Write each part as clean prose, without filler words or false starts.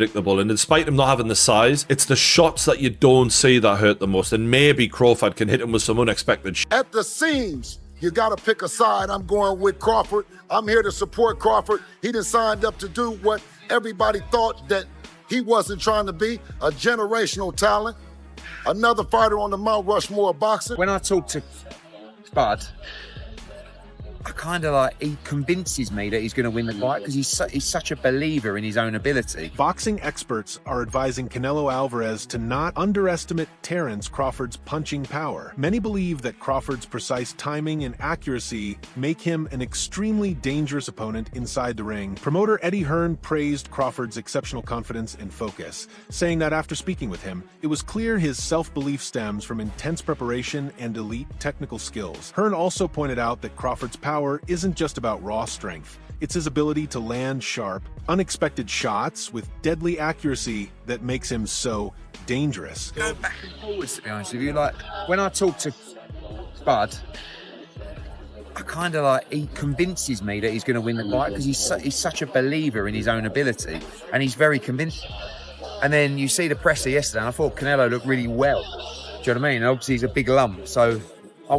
predictable, and despite him not having the size, it's the shots that you don't see that hurt the most, and maybe Crawford can hit him with some unexpected At the seams, you got to pick a side. I'm going with Crawford. I'm here to support Crawford. He done signed up to do what everybody thought that he wasn't trying to be, a generational talent, another fighter on the Mount Rushmore of boxing. When I talk to Spud, I kind of like, he convinces me that he's going to win the fight because he's such a believer in his own ability. Boxing experts are advising Canelo Alvarez to not underestimate Terence Crawford's punching power. Many believe that Crawford's precise timing and accuracy make him an extremely dangerous opponent inside the ring. Promoter Eddie Hearn praised Crawford's exceptional confidence and focus, saying that after speaking with him, it was clear his self-belief stems from intense preparation and elite technical skills. Hearn also pointed out that Crawford's power isn't just about raw strength. It's his ability to land sharp, unexpected shots with deadly accuracy that makes him so dangerous. Go back and forwards, to be honest with you. Like, when I talk to Spud, I kind of like, he convinces me that he's going to win the fight because he's such a believer in his own ability, and he's very convincing. And then you see the presser yesterday, and I thought Canelo looked really well. Do you know what I mean? Obviously, he's a big lump, so I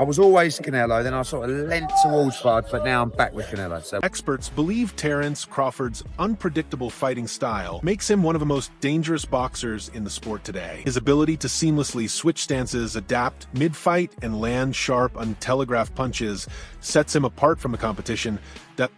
was always Canelo, then I sort of leant towards Spud, but now I'm back with Canelo. So experts believe Terence Crawford's unpredictable fighting style makes him one of the most dangerous boxers in the sport today. His ability to seamlessly switch stances, adapt mid-fight, and land sharp, untelegraphed punches sets him apart from the competition that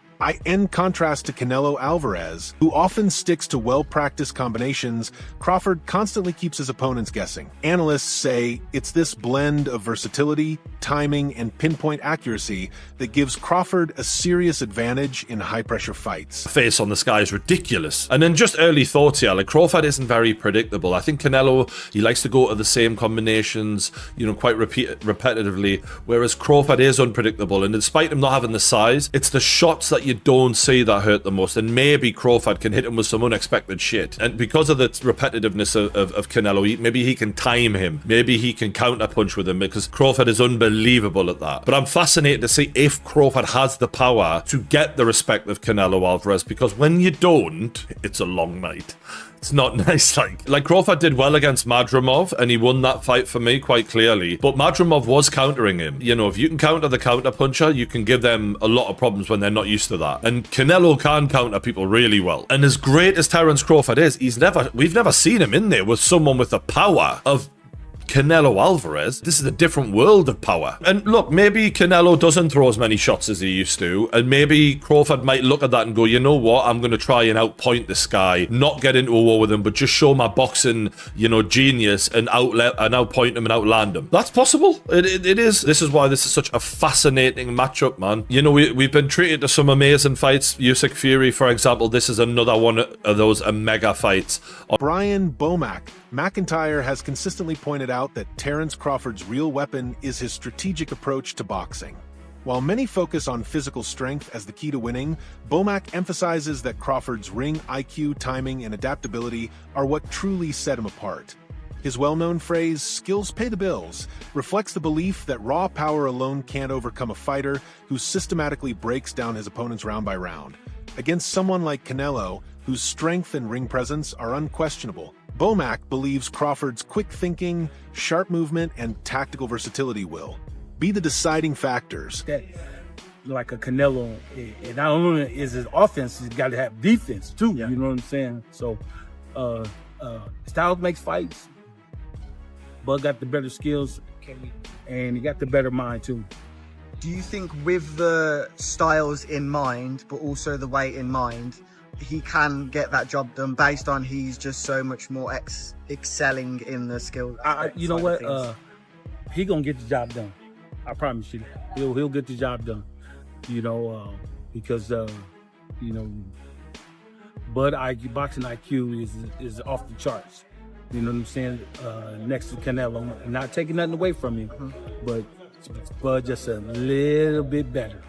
in contrast to Canelo Alvarez, who often sticks to well-practiced combinations, Crawford constantly keeps his opponents guessing. Analysts say it's this blend of versatility, timing, and pinpoint accuracy that gives Crawford a serious advantage in high-pressure fights. Face on this guy is ridiculous. And then just early thoughts here, like Crawford isn't very predictable. I think Canelo, he likes to go to the same combinations, quite repetitively, whereas Crawford is unpredictable, and despite him not having the size, it's the shots that you don't see that hurt the most, and maybe Crawford can hit him with some unexpected shit. And because of the repetitiveness of Canelo, maybe he can time him, maybe he can counter punch with him, because Crawford is unbelievable at that. But I'm fascinated to see if Crawford has the power to get the respect of Canelo Alvarez, because when you don't, it's a long night. It's not nice. Like Crawford did well against Madrimov, and he won that fight for me quite clearly. But Madrimov was countering him. If you can counter the counter puncher, you can give them a lot of problems when they're not used to that. And Canelo can counter people really well. And as great as Terence Crawford is, we've never seen him in there with someone with the power of Canelo Alvarez. This is a different world of power. And look, maybe Canelo doesn't throw as many shots as he used to, and maybe Crawford might look at that and go, you know what, I'm going to try and outpoint this guy, not get into a war with him, but just show my boxing, genius and outpoint him and outland him. That's possible. It is. This is why this is such a fascinating matchup, man. We've been treated to some amazing fights. Usyk Fury, for example, this is another one of those mega fights. Brian Bomack McIntyre has consistently pointed out that Terence Crawford's real weapon is his strategic approach to boxing. While many focus on physical strength as the key to winning, Bomack emphasizes that Crawford's ring IQ, timing, and adaptability are what truly set him apart. His well-known phrase, "skills pay the bills," reflects the belief that raw power alone can't overcome a fighter who systematically breaks down his opponents round by round. Against someone like Canelo, whose strength and ring presence are unquestionable, Bomack believes Crawford's quick thinking, sharp movement, and tactical versatility will be the deciding factors. That, like a Canelo, and not only is his offense, he's got to have defense too. Yeah. You know what I'm saying? So, styles makes fights. Bud got the better skills, and he got the better mind too. Do you think with the styles in mind, but also the weight in mind, he can get that job done based on he's just so much more excelling in the skills? You know what? He gonna get the job done. I promise you. He'll get the job done. Because Bud boxing IQ is off the charts. You know what I'm saying? Next to Canelo, I'm not taking nothing away from him, but Bud just a little bit better.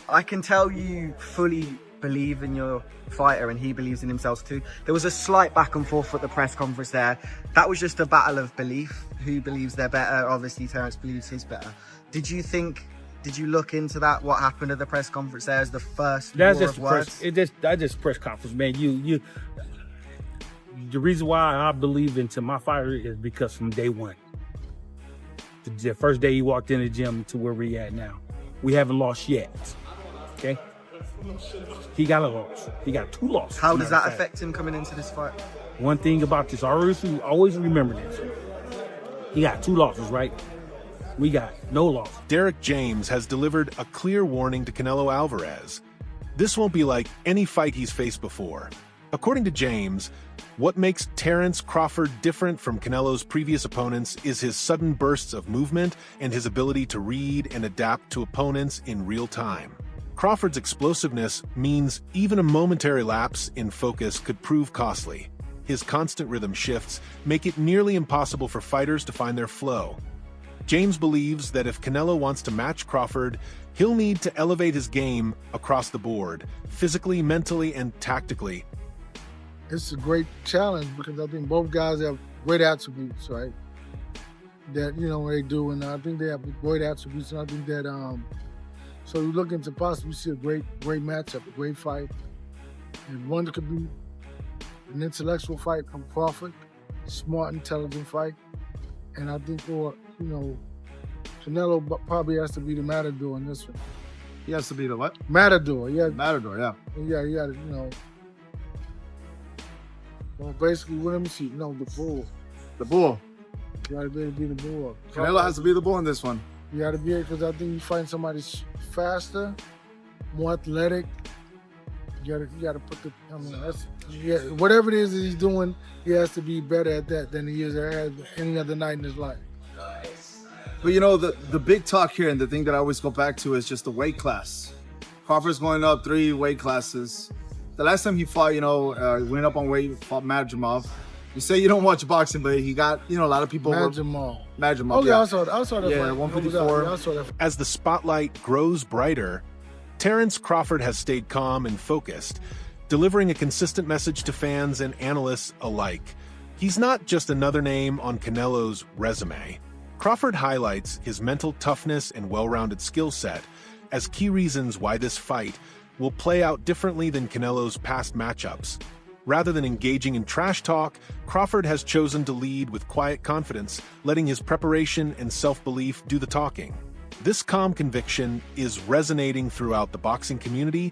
I can tell you fully believe in your fighter, and he believes in himself too. There was a slight back and forth at the press conference there. That was just a battle of belief. Who believes they're better? Obviously, Terence believes he's better. Did you look into that? What happened at the press conference there as the first war of words? That's just press conference, man. the reason why I believe into my fighter is because from day one, the first day he walked in the gym to where we at now, we haven't lost yet. Okay, he got a loss. He got 2 losses. How does that affect him coming into this fight? One thing about this, I always remember this. He got 2 losses, right? We got no loss. Derek James has delivered a clear warning to Canelo Alvarez. This won't be like any fight he's faced before. According to James, what makes Terence Crawford different from Canelo's previous opponents is his sudden bursts of movement and his ability to read and adapt to opponents in real time. Crawford's explosiveness means even a momentary lapse in focus could prove costly. His constant rhythm shifts make it nearly impossible for fighters to find their flow. James believes that if Canelo wants to match Crawford, he'll need to elevate his game across the board, physically, mentally, and tactically. It's a great challenge because I think both guys have great attributes, right? That, they do, and I think they have great attributes, and I think that, so you're looking to possibly see a great matchup, a great fight. And one that could be an intellectual fight from Crawford, smart, intelligent fight. And I think, Canelo probably has to be the matador in this one. He has to be the what? Matador, yeah. Matador, yeah. Yeah, well, basically, let me see. No, the bull. The bull. You gotta be the bull. Canelo has to be the bull in this one. You gotta be it because I think you find somebody faster, more athletic. You gotta put the. Whatever it is that he's doing, he has to be better at that than he is at any other night in his life. But the big talk here, and the thing that I always go back to is just the weight class. Crawford's going up 3 weight classes. The last time he fought, went up on weight, fought Madrimov. You say you don't watch boxing, but he got, a lot of people. Madrimov. Oh, yeah, I saw that. Yeah, 154. I saw that. As the spotlight grows brighter, Terence Crawford has stayed calm and focused, delivering a consistent message to fans and analysts alike. He's not just another name on Canelo's resume. Crawford highlights his mental toughness and well-rounded skill set as key reasons why this fight will play out differently than Canelo's past matchups. Rather than engaging in trash talk, Crawford has chosen to lead with quiet confidence, letting his preparation and self-belief do the talking. This calm conviction is resonating throughout the boxing community,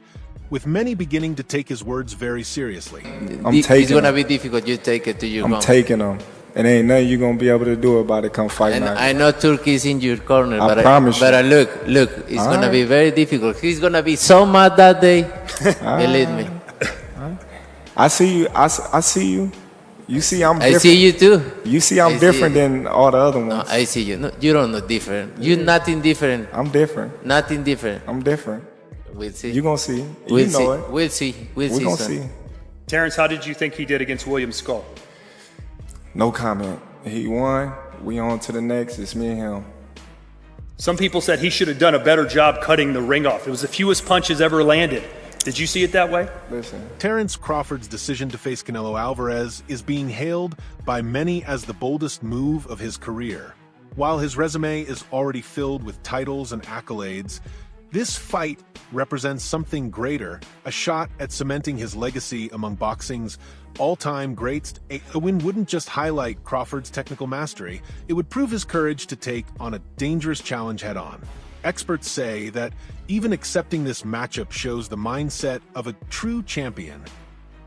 with many beginning to take his words very seriously. It's gonna be difficult. You take it to your I'm taking them. And ain't nothing you're going to be able to do about it come fight night. I know Turkey's in your corner, I promise you. But look, it's going to be very difficult. He's going to be so mad that day. Believe me. I see you. I see you. You see I'm different. I see you too. You see I'm different than all the other ones. No, I see you. No, you don't know different. You're nothing different. I'm different. Nothing different. I'm different. We'll see. You're going to see. We'll you know see. it. We'll see. We're going to see. Terence, how did you think he did against William Skull? No comment. He won. We on to the next. It's me and him. Some people said he should have done a better job cutting the ring off. It was the fewest punches ever landed. Did you see it that way? Listen. Terence Crawford's decision to face Canelo Alvarez is being hailed by many as the boldest move of his career. While his resume is already filled with titles and accolades, this fight represents something greater, a shot at cementing his legacy among boxing's all-time greats. A win wouldn't just highlight Crawford's technical mastery, it would prove his courage to take on a dangerous challenge head-on. Experts say that even accepting this matchup shows the mindset of a true champion,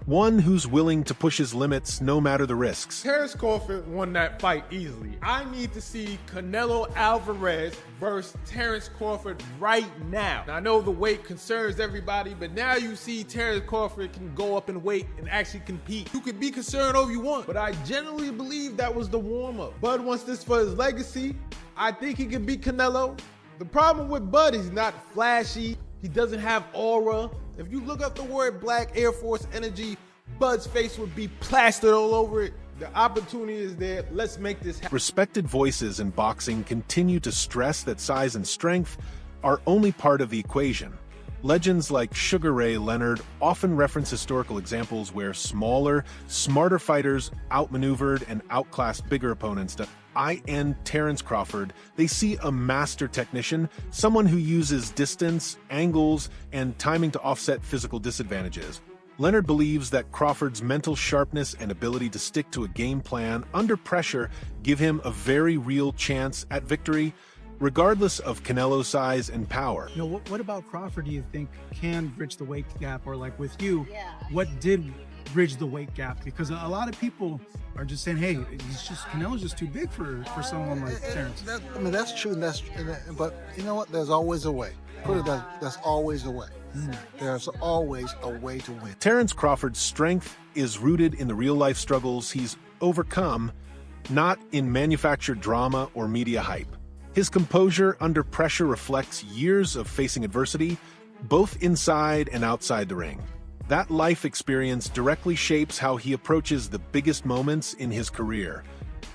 one who's willing to push his limits no matter the risks. Terence Crawford won that fight easily. I need to see Canelo Alvarez versus Terence Crawford right now. Now, I know the weight concerns everybody, but now you see Terence Crawford can go up in weight and actually compete. You can be concerned all you want, but I generally believe that was the warm-up. Bud wants this for his legacy. I think he can beat Canelo. The problem with Bud, he's not flashy. He doesn't have aura. If you look up the word Black Air Force Energy, Bud's face would be plastered all over it. The opportunity is there. Let's make this happen. Respected voices in boxing continue to stress that size and strength are only part of the equation. Legends like Sugar Ray Leonard often reference historical examples where smaller, smarter fighters outmaneuvered and outclassed bigger opponents. In Terence Crawford, they see a master technician, someone who uses distance, angles, and timing to offset physical disadvantages. Leonard believes that Crawford's mental sharpness and ability to stick to a game plan under pressure give him a very real chance at victory, regardless of Canelo's size and power. You know, what about Crawford do you think can bridge the weight gap? Or like with you, what did bridge the weight gap? Because a lot of people are just saying, hey, Canelo's just too big for someone like Terence. I mean, that's true, but you know what? There's always a way. Put it that, there's always a way. There's always a way to win. Terence Crawford's strength is rooted in the real-life struggles he's overcome, not in manufactured drama or media hype. His composure under pressure reflects years of facing adversity, both inside and outside the ring. That life experience directly shapes how he approaches the biggest moments in his career.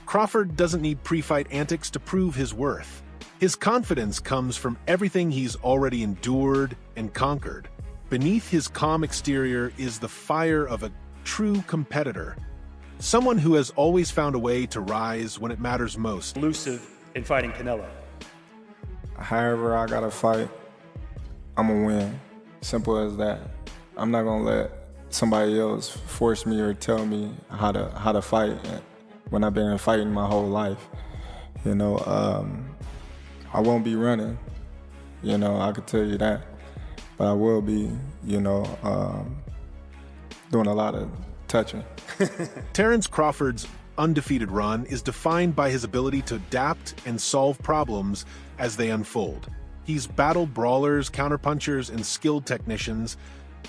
Crawford doesn't need pre-fight antics to prove his worth. His confidence comes from everything he's already endured and conquered. Beneath his calm exterior is the fire of a true competitor, someone who has always found a way to rise when it matters most. Elusive in fighting Canelo. However I gotta fight, I'm gonna win. Simple as that. I'm not gonna let somebody else force me or tell me how to fight when I've been fighting my whole life. You know, I won't be running, you know, I could tell you that. But I will be, you know, doing a lot of touching. Terence Crawford's undefeated run is defined by his ability to adapt and solve problems as they unfold. He's battled brawlers, counterpunchers, and skilled technicians,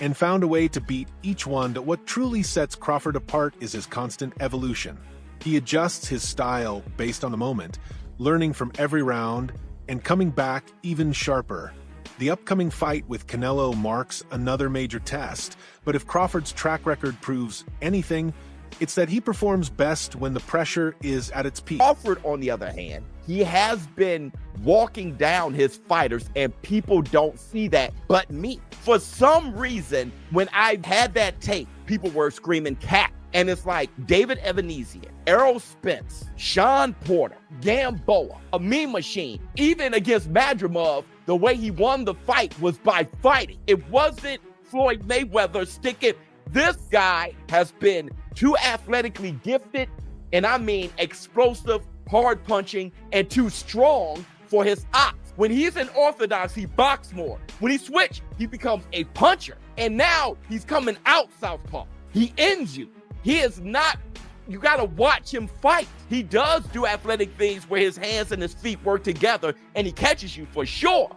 and found a way to beat each one. But what truly sets Crawford apart is his constant evolution. He adjusts his style based on the moment, learning from every round and coming back even sharper. The upcoming fight with Canelo marks another major test, but if Crawford's track record proves anything, it's that he performs best when the pressure is at its peak. Crawford, on the other hand, he has been walking down his fighters, and people don't see that but me. For some reason, when I had that tape, people were screaming cat. And it's like David Evanesian, Errol Spence, Sean Porter, Gamboa, a Mean Machine. Even against Madrimov, the way he won the fight was by fighting. It wasn't Floyd Mayweather sticking. This guy has been too athletically gifted, and I mean explosive, hard punching, and too strong for his ops. When he's in orthodox, he boxes more. When he switches, he becomes a puncher. And now he's coming out southpaw. He ends you. He is not, you gotta watch him fight. He does do athletic things where his hands and his feet work together and he catches you for sure.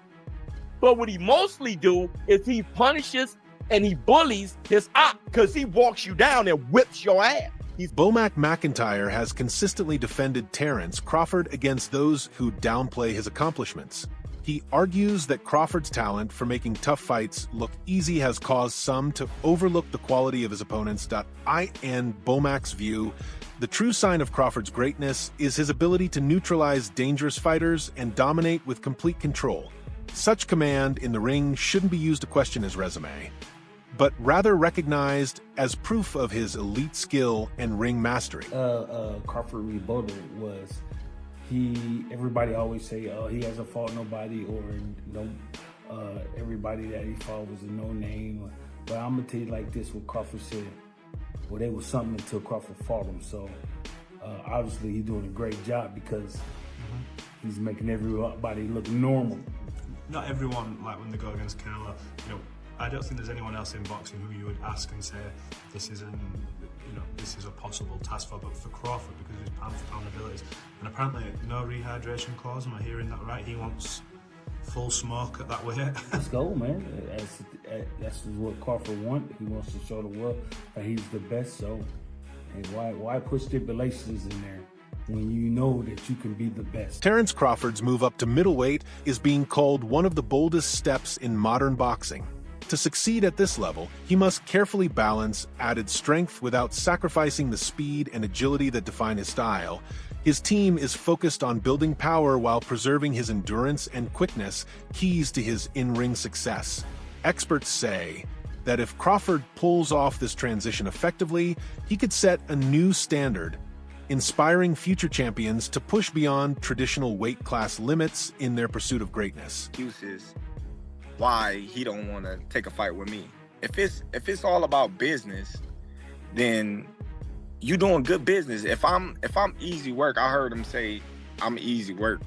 But what he mostly do is he punishes and he bullies his op because he walks you down and whips your ass. Bomac McIntyre has consistently defended Terence Crawford against those who downplay his accomplishments. He argues that Crawford's talent for making tough fights look easy has caused some to overlook the quality of his opponents. In Bomac's view, the true sign of Crawford's greatness is his ability to neutralize dangerous fighters and dominate with complete control. Such command in the ring shouldn't be used to question his resume, but rather recognized as proof of his elite skill and ring mastery. Crawford rebuttal was everybody always say, he hasn't fought nobody, or everybody that he fought was a no-name. But I'm gonna tell you like this, what Crawford said. Well, there was something until Crawford fought him. So obviously he's doing a great job because he's making everybody look normal. Not everyone, like when they go against Canelo, I don't think there's anyone else in boxing who you would ask and say, this is a possible task for, but for Crawford, because of his pound-for-pound abilities. And apparently no rehydration clause, am I hearing that right? He wants full smoke at that weight. Let's go, man. That's what Crawford wants. He wants to show the world that he's the best, so why put stipulations in there when you know that you can be the best? Terence Crawford's move up to middleweight is being called one of the boldest steps in modern boxing. To succeed at this level, he must carefully balance added strength without sacrificing the speed and agility that define his style. His team is focused on building power while preserving his endurance and quickness, keys to his in-ring success. Experts say that if Crawford pulls off this transition effectively, he could set a new standard, inspiring future champions to push beyond traditional weight class limits in their pursuit of greatness. Excuses why he don't want to take a fight with me. if it's all about business, then you doing good business. If I'm easy work, I heard him say I'm easy work.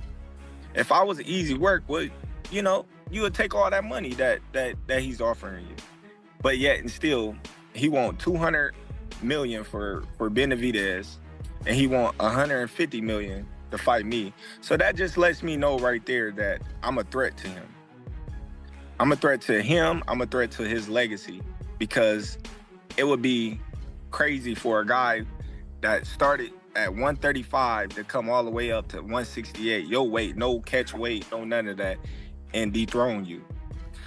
If I was easy work, well, you know, you would take all that money that he's offering you. But yet and still, he want 200 million for Benavidez, and he want 150 million to fight me. So that just lets me know right there that I'm a threat to him. I'm a threat to him. I'm a threat to his legacy, because it would be crazy for a guy that started at 135 to come all the way up to 168, your weight, no catch weight, no none of that, and dethrone you.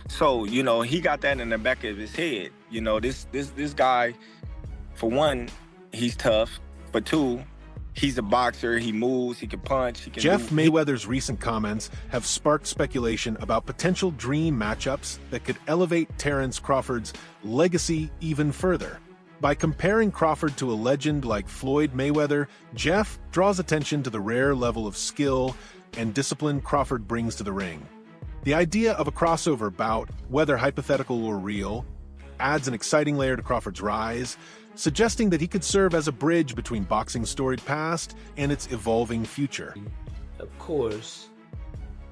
So, you know, he got that in the back of his head. You know, this guy, for one, he's tough. For two, he's a boxer. He moves. He can punch. He can. Jeff Mayweather's recent comments have sparked speculation about potential dream matchups that could elevate Terence Crawford's legacy even further. By comparing Crawford to a legend like Floyd Mayweather, Jeff draws attention to the rare level of skill and discipline Crawford brings to the ring. The idea of a crossover bout, whether hypothetical or real, adds an exciting layer to Crawford's rise, suggesting that he could serve as a bridge between boxing's storied past and its evolving future. Of course,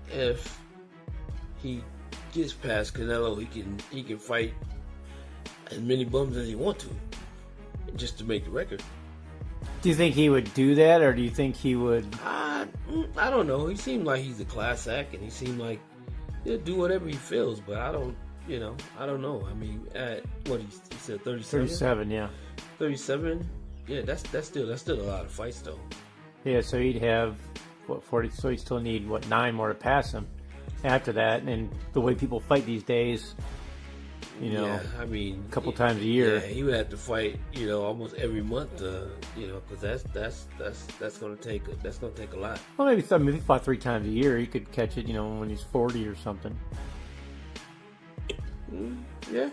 if he gets past Canelo, he can fight as many bums as he wants to, just to make the record. Do you think he would do that, or do you think he would? I don't know. He seemed like he's a class act, and he seemed like he'll do whatever he feels. But I don't know. I mean, at what he said, 37. 37, yeah. 37. Yeah, that's still a lot of fights though. Yeah, so he'd have 40. So he still need 9 more to pass him. After that, and the way people fight these days, you know, yeah, I mean, a couple times a year. Yeah, he would have to fight, you know, almost every month, you know, because that's gonna take a lot. Well, maybe if he fought 3 times a year, he could catch it, you know, when he's 40 or something. Yeah.